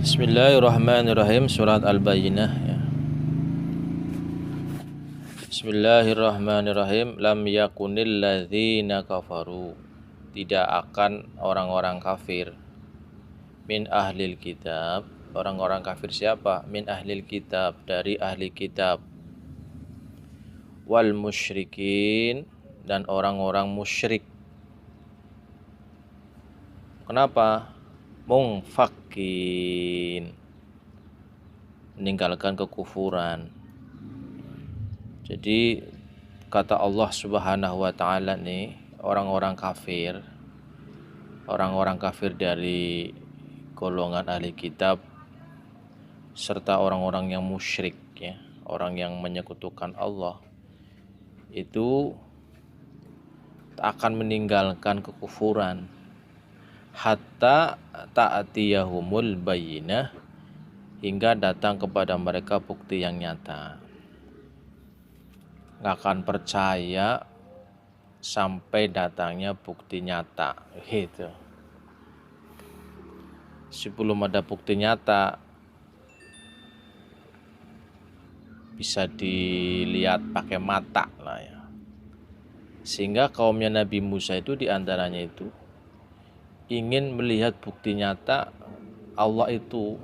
Bismillahirrahmanirrahim. Surat Al-Bayyinah ya. Bismillahirrahmanirrahim. Lam yakunil ladzina kafaru. Tidak akan orang-orang kafir. Min ahlil kitab. Orang-orang kafir siapa? Min ahlil kitab, dari ahli kitab. Wal musyrikin, dan orang-orang musyrik. Kenapa? Mungfakin, meninggalkan kekufuran. Jadi kata Allah Subhanahu wa taala nih, orang-orang kafir dari golongan ahli kitab serta orang-orang yang musyrik ya, orang yang menyekutukan Allah itu akan meninggalkan kekufuran hatta ta'tiyahumul bayyinah, hingga datang kepada mereka bukti yang nyata. Nggak akan percaya sampai datangnya bukti nyata gitu. Sebelum ada bukti nyata bisa dilihat pakai mata lah ya. Sehingga kaumnya Nabi Musa itu diantaranya itu ingin melihat bukti nyata Allah itu.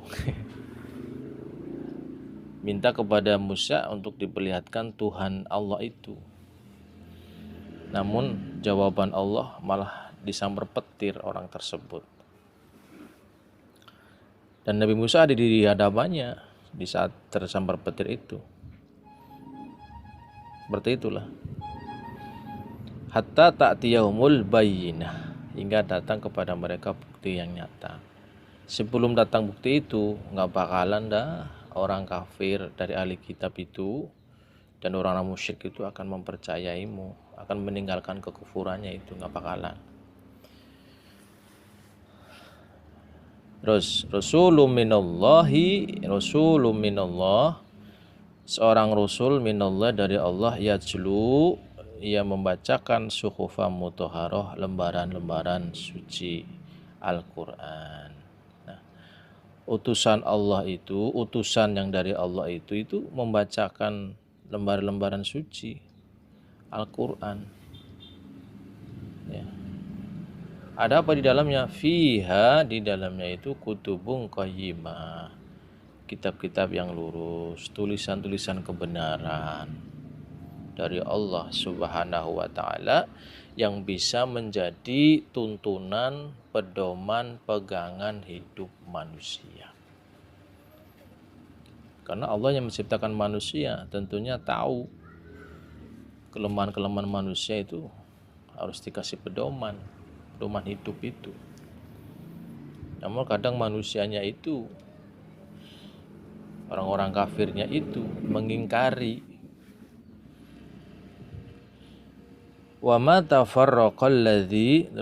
Minta kepada Musa untuk diperlihatkan Tuhan Allah itu. Namun jawaban Allah malah disambar petir orang tersebut. Dan Nabi Musa ada di hadapannya di saat tersambar petir itu. Seperti itulah. Hatta ta'tiyahumul bayyinah, hingga datang kepada mereka bukti yang nyata. Sebelum datang bukti itu, nggak bakalan dah orang kafir dari ahli kitab itu dan orang musyrik itu akan mempercayaimu, akan meninggalkan kekufurannya, itu nggak bakalan. Terus Rasulun minallah, seorang rasul minallah dari Allah, yajlu, ia membacakan suhufan mutahharah, lembaran-lembaran suci Al-Qur'an. Nah, utusan Allah itu, utusan yang dari Allah itu membacakan lembaran-lembaran suci Al-Qur'an. Ya. Ada apa di dalamnya? Fiha, di dalamnya itu kutubun qayyimah, kitab-kitab yang lurus, tulisan-tulisan kebenaran dari Allah Subhanahu wa taala yang bisa menjadi tuntunan, pedoman, pegangan hidup manusia. Karena Allah yang menciptakan manusia tentunya tahu kelemahan-kelemahan manusia itu harus dikasih pedoman hidup itu. Namun kadang manusianya itu, orang-orang kafirnya itu mengingkari. Wa ma tafarraqal ladzina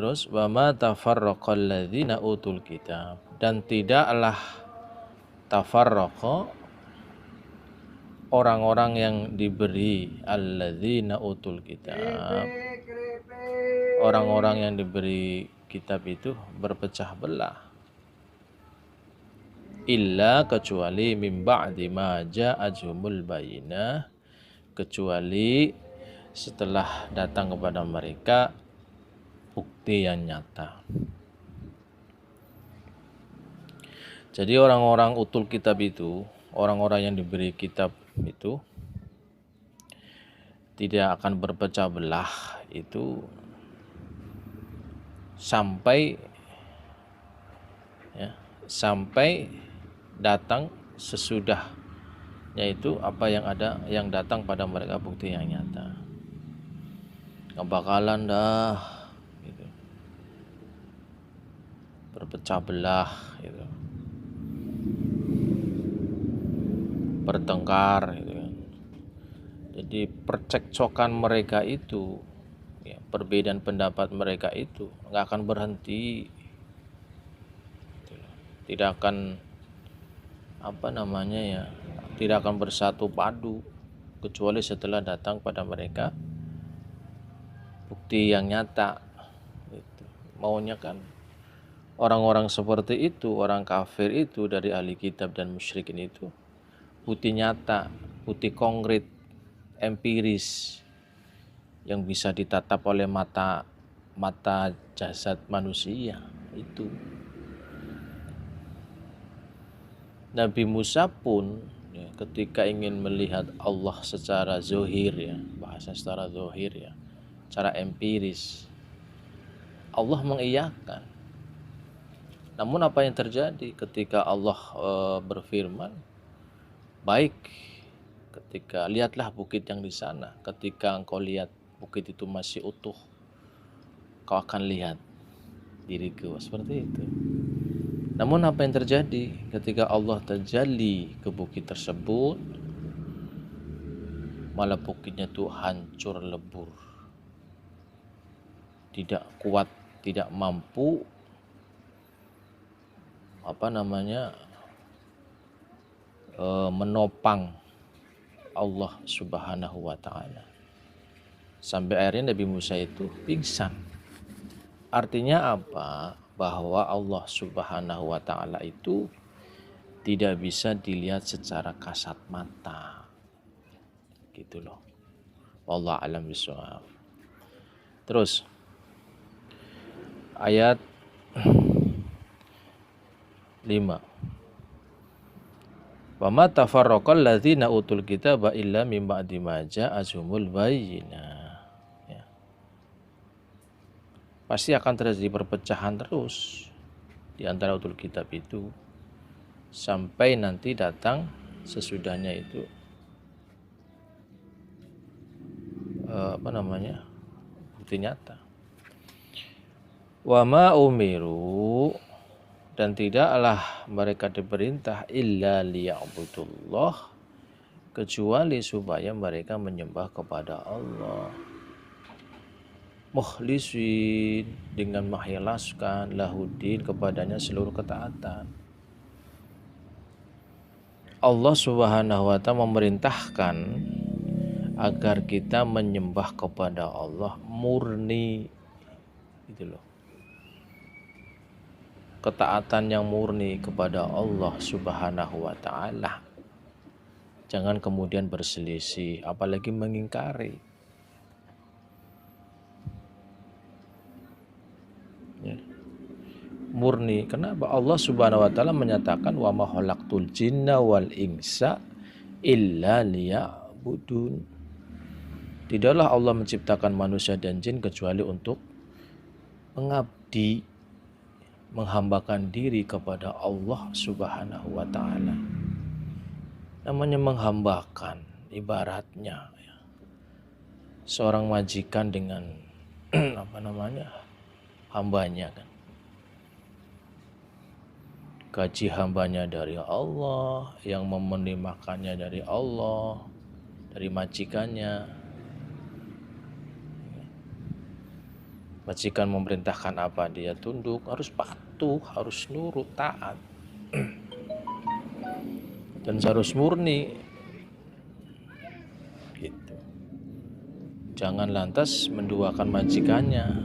utul kitab, dan tidaklah tafarraqa, orang-orang yang diberi alladzina utul kitab, orang-orang yang diberi kitab itu berpecah belah, illa, kecuali min ba'di ma ja'atuhumul bayyinah, kecuali setelah datang kepada mereka bukti yang nyata. Jadi orang-orang utul kitab itu, orang-orang yang diberi kitab itu tidak akan berpecah belah itu sampai datang sesudahnya itu apa yang ada, yang datang pada mereka bukti yang nyata. Nggak bakalan dah gitu berpecah belah gitu, bertengkar gitu kan. Jadi percekcokan mereka itu ya, perbedaan pendapat mereka itu nggak akan berhenti, tidak akan tidak akan bersatu padu kecuali setelah datang pada mereka bukti yang nyata gitu. Maunya kan Orang-orang seperti itu, orang kafir itu dari ahli kitab dan musyrikin itu bukti nyata, bukti konkret, empiris yang bisa ditatap oleh mata jasad manusia itu. Nabi Musa pun ya, ketika ingin melihat Allah secara zohir ya, bahasa secara zohir ya, secara empiris, Allah mengiyakan. Namun apa yang terjadi ketika Allah berfirman, baik, ketika lihatlah bukit yang di sana, ketika engkau lihat bukit itu masih utuh, kau akan lihat diriku, seperti itu. Namun apa yang terjadi ketika Allah terjadi ke bukit tersebut, malah bukitnya itu hancur lebur, tidak kuat, tidak mampu menopang Allah Subhanahu wa Ta'ala. Sampai akhirnya Nabi Musa itu pingsan. Artinya apa? Bahwa Allah Subhanahu wa Ta'ala itu tidak bisa dilihat secara kasat mata. Gitu loh. Wallahu a'lam bishawab. Terus ayat 5. Wa ma tafarraqal ladzina utul kitaba illa mim ba'di ma ja'ahumul bayyinah. Ya. Pasti akan terjadi perpecahan terus di antara utul kitab itu sampai nanti datang sesudahnya itu bukti nyata. Wa ma umiru, dan tidaklah mereka diperintah illa liya'budullah, kecuali supaya mereka menyembah kepada Allah, mukhlisin, dengan mengikhlaskan lahuddin, kepadanya seluruh ketaatan. Allah Subhanahu wa Ta'ala memerintahkan agar kita menyembah kepada Allah murni, gitu loh. Ketaatan yang murni kepada Allah Subhanahu wa Ta'ala. Jangan kemudian berselisih, apalagi mengingkari. Ya. Murni. Kenapa? Allah Subhanahu wa Ta'ala menyatakan wa ma khalaqtul jinna wal insa illa liya'budun. Tidaklah Allah menciptakan manusia dan jin kecuali untuk mengabdi, menghambakan diri kepada Allah Subhanahu wa Ta'ala. Namanya menghambakan, ibaratnya ya, seorang majikan dengan hambanya kan. Gaji hambanya dari Allah, yang memenuhi makannya dari Allah, dari majikannya. Majikan memerintahkan apa, dia tunduk, harus patuh, harus nurut, taat. Dan harus murni. Gitu. Jangan lantas menduakan majikannya.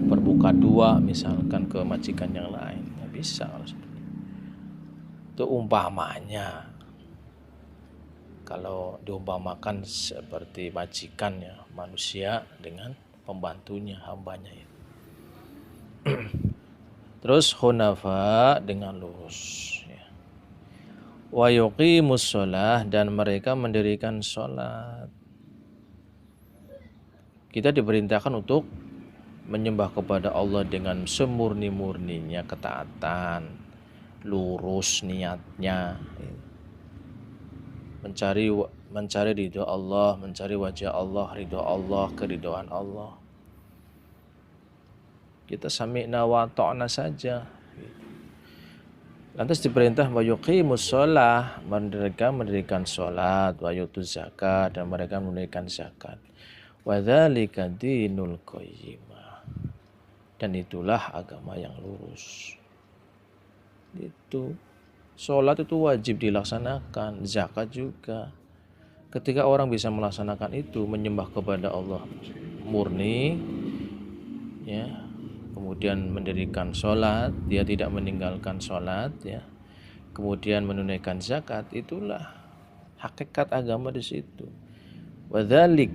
Berbuka dua misalkan ke majikan yang lain. Nggak bisa. Itu umpamanya. Kalau diumpamakan seperti majikan ya, manusia dengan pembantunya, hambanya itu. Terus hunafa, dengan lurus ya. Wa yuqimus shalah, dan mereka mendirikan sholat. Kita diperintahkan untuk menyembah kepada Allah dengan semurni-murninya ketaatan, lurus niatnya, mencari ridho Allah, mencari wajah Allah, ridho Allah, keridhoan Allah. Kita sami'na wa ta'na saja. Lantas diperintah wa yuqimus shalah, mereka mendirikan salat, wa yutuz zakat, dan mereka menunaikan zakat. Wa dzalika dinul qayyimah, dan itulah agama yang lurus. Itu salat itu wajib dilaksanakan, zakat juga. Ketika orang bisa melaksanakan itu, menyembah kepada Allah murni ya, kemudian mendirikan sholat, dia tidak meninggalkan sholat, ya, kemudian menunaikan zakat, itulah hakikat agama di situ. Wadzalik,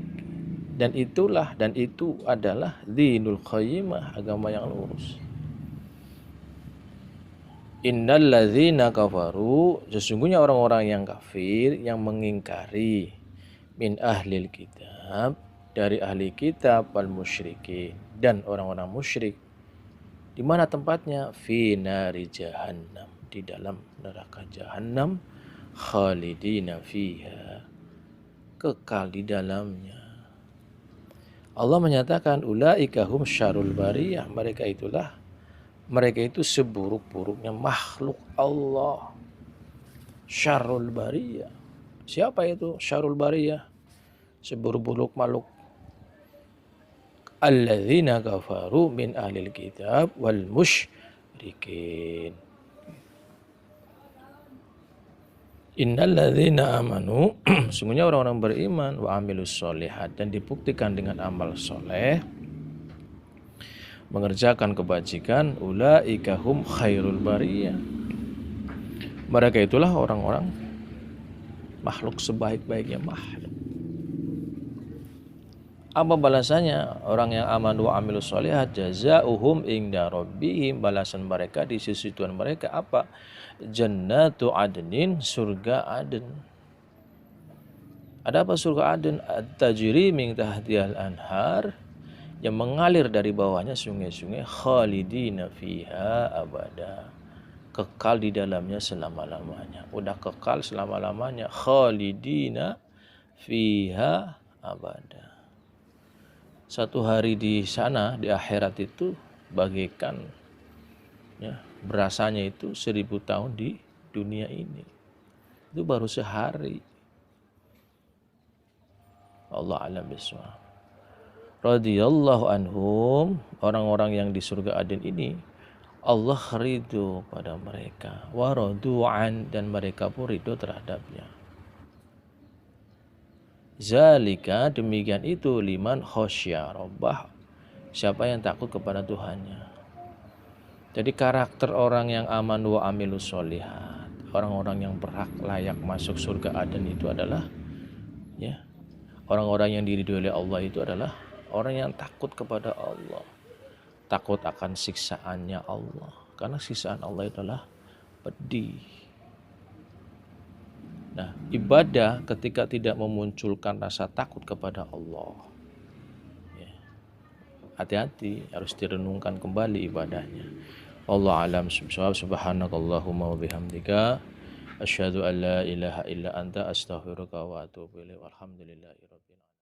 dan itu adalah dinul qayyimah, agama yang lurus. Innal ladzina kafaru, sesungguhnya orang-orang yang kafir yang mengingkari min ahlil kitab, dari ahli kitab, wal musyrikin, dan orang-orang musyrik. Di mana tempatnya? Fi nari jahannam, di dalam neraka jahannam, khalidina fiha, kekal di dalamnya. Allah menyatakan ulaika hum syarul bariyah, mereka itu seburuk-buruknya makhluk Allah. Syarul bariyah. Siapa itu syarul bariyah? Seburuk-buruk makhluk. Alladzina kafaru min ahlil kitab wal musyrikin. Innal ladzina amanu, sungguhnya orang-orang beriman, wa amilus sholihat, dan dibuktikan dengan amal soleh, mengerjakan kebajikan, ulaika hum khairul bariyah, mereka itulah orang-orang makhluk sebaik-baiknya makhluk. Apa balasannya? Orang yang aman wa amilus sholihat, jazaohum inda rabbihim, balasan mereka di sisi Tuhan mereka apa? Jannatu adnin, surga Aden. Ada apa surga Aden? At-tajri min tahtihal anhar, yang mengalir dari bawahnya sungai-sungai, khalidina fiha abada, kekal di dalamnya selama-lamanya. Udah kekal selama-lamanya, khalidina fiha abada. Satu hari di sana, di akhirat itu bagaikan, ya, berasanya itu 1000 tahun di dunia ini. Itu baru sehari. Allah alam bisawab. Radhiyallahu anhum, orang-orang yang di surga Aden ini Allah ridho pada mereka, wa radu'an, dan mereka pun ridho terhadapnya. Zalika, demikian itu, liman khosya rabbah, siapa yang takut kepada Tuhannya. Jadi karakter orang yang aman wa amilus sholihat, orang-orang yang berhak layak masuk surga Aden itu adalah, ya, orang-orang yang diridhoi oleh Allah itu adalah orang yang takut kepada Allah, takut akan siksaannya Allah, karena siksaan Allah itulah pedih. Nah, ibadah ketika tidak memunculkan rasa takut kepada Allah, ya, hati-hati, harus direnungkan kembali ibadahnya. Allah alam bisawab. Subhanakallahumma wa bihamdika, asyhadu an la ilaha illa anta, astaghfiruka wa atubu ilaik. Walhamdulillahirabbil alamin.